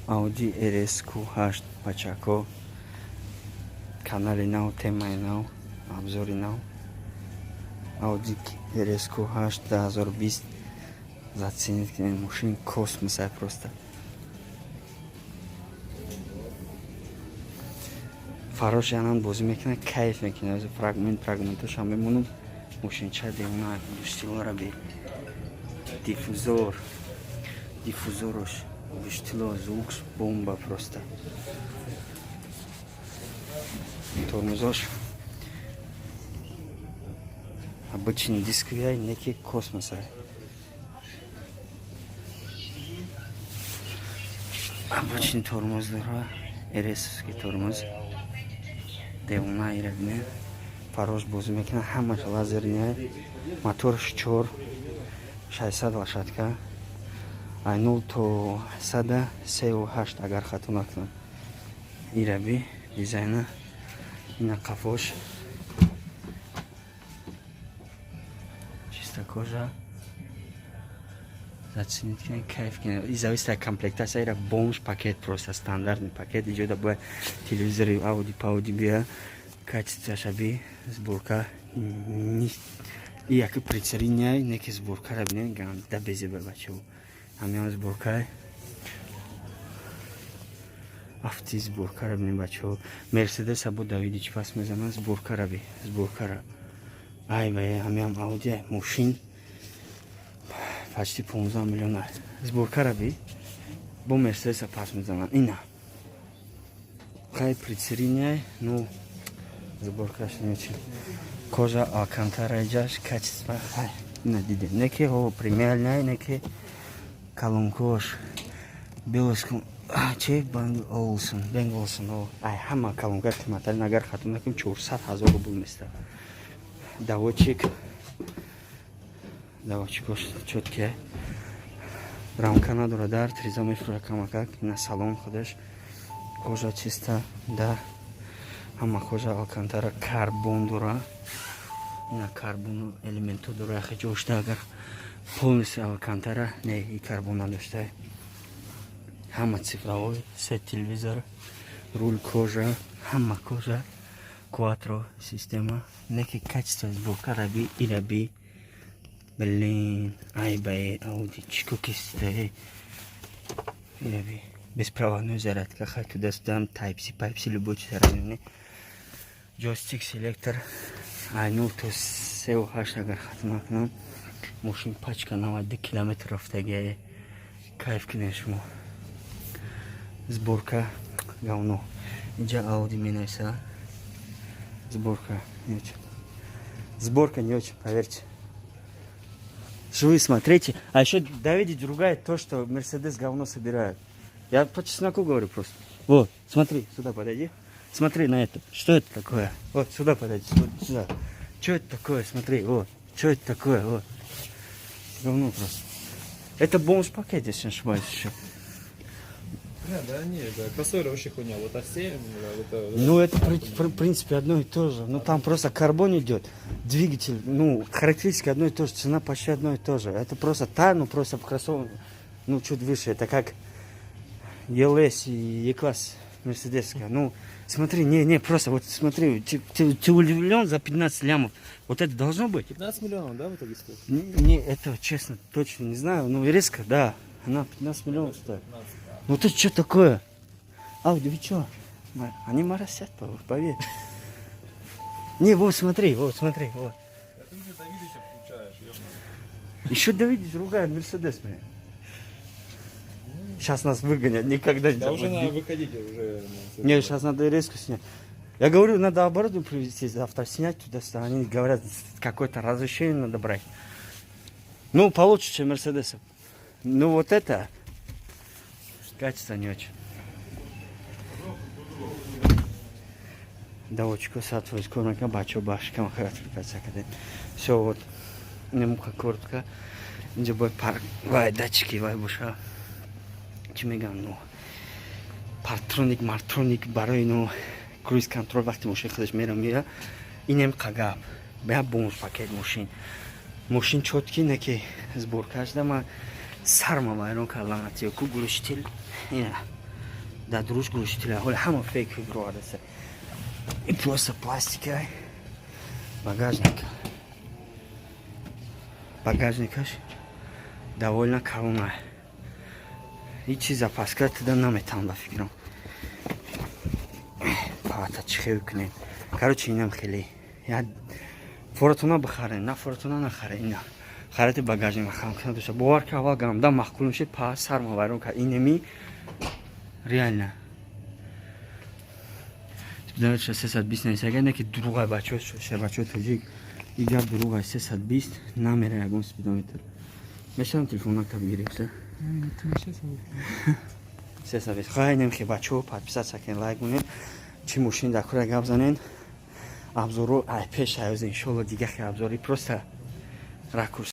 Audi RS-Q8 Pachaco. Канали нав, темаи нав, обзори нав. Audi RS-Q8 2020. Зацените, машин космос просто. Фарош янан бозӣ мекунад, кайф мекунад. Фрагменташ ҳам мемонад. Мошинча демона буштилора бе диффузорош буштило звук бомба просто. Тормозош обычный дисковый, некий космос. Обычный тормоз дора, РС-ский тормоз. Девона ирабне. Фарош бозӣ мекунад, ҳамаш лазерне. Моторш 600 лошадка. Ай 0 то 100 3.8 агар хато накунам. Ираби дизайна. Ина қафош. Чиста кожа. Зацените, кайф кино. И зависит от комплектации. Это бомж пакет, просто стандартный пакет. Идет добавить телевизор, ауди, пауди, биа. Качество шаби, сборка. И як прицеление, некий сборка, рабне, гам, да безе бачу. Амян сборка. Авти сборка, рабне бачу. Мерседес абу Давидич пас мезаман сборка раби, сборка. Ай бай, амян ауди, машин. Почти 15 миллионов. Сборка раби. Бо Мерседеса пас мезаман. Ина. Кай прицеление, ну, сборка не очень. Кожа Алкантара идешь, качество. Ина диде. Неки о премиальный, неки калункош. Белоском. Че Бенголсон. Ай, хама калунка киматали нагар хатун наким 400,000 рубль места. Доводчик. Доводчикош четкий. Рамка надо дар, 3 метра камакак на салон ходишь. Кожа чиста, да. Ама кожа Алкантара карбон дура. На карбон элементу дура хачошта агар полностью Алкантара не и карбон надошта. Ама цифровой, сет телевизор, руль кожа, ама кожа, кватро система. Неки качество сборка раби и раби. Блин, ай бай, ауди, чикокисте. И раби. Беспроводной зарядка, хоть туда-сюда, Type-C, любой зарядный. Джойстик, селектор. Ай, ну, то сеу хашагар хатмакнам. Машин пачка на 1 километров таге. Кайф кинешмо. Сборка говно. Иджа Ауди меняйся. Сборка не очень. Сборка не очень, поверьте. Что вы смотрите. А еще Давидич ругает то, что Мерседес говно собирает. Я по чесноку говорю просто. Вот, смотри, сюда подойди. Смотри на это. Что это такое? Вот, сюда подойди, сюда. Что это такое? Смотри, вот. Что это такое? Вот. Говно просто. Это бомж-пакет, если не ошибаюсь еще. Да, нет, да, кроссоверы вообще хуйня. Вот А7, Ну, это в принципе одно и то же. Ну, там просто карбон идет. Двигатель, ну, характеристики одно и то же. Цена почти одно и то же. Это просто ну, просто в кроссовке, ну, чуть выше. Это как ELS и E-класс мерседесская. Ну, смотри, просто вот смотри, ты удивлен за 15 лямов. Вот это должно быть? 15 миллионов, да, в итоге стоит? Не, это честно, точно не знаю. Ну, резко, да. Она 15 миллионов стоит. 15, да. Ну, это что такое? Ауди, вы что? Они моросят, поверь. Не, вот смотри, вот. Ты же Давидыча включаешь, ёбаный. Еще Давидич ругает Мерседес, блин. Сейчас нас выгонят, никогда не Да уже забудем. надо выходить, уже. Не, сейчас надо резко снять. Я говорю, надо оборудование привезти, завтра снять туда-сюда. Они говорят, какое-то разрешение надо брать. Ну, получше, чем Мерседесов. Ну, вот это качество не очень. Да, очень красиво, скоро бачу, башка, все, вот, немного коротко. Где будет парк, датчики, буша. Чемеган, ну, партроник, барой, ну, круиз контроль, вахти машин ходишь, мира. И нем кагаб, бя бомж пакет машин. Машин четкий, некий сборка, аж дома сарма майрон каланатио, куглуштил, да друж глушителя ҳоли ҳама фейк гроадасе и просто пластикай багажникаш довольно калонай ҳеҷ чиза паскара туда наметавон ба фикрам пата чихел кунем короче инам хеле я форатона бихарен на форатона нахарен ина хариди багажник махамкана доша бовар ки аввал гарам да махкул мешид па сарма вайрон кард инеми реально спидометр 320 нависага не ки дуругай бачо шебачо таҷик игар дуругай 320 намера ягон спидометр мешавам телефонак таб гирифта 320 хайнем ки бачо подписаться кен лайк монем чи мошин дар кура гап занен обзору ай пеш аюз иншалло дига хе обзори просто ракурс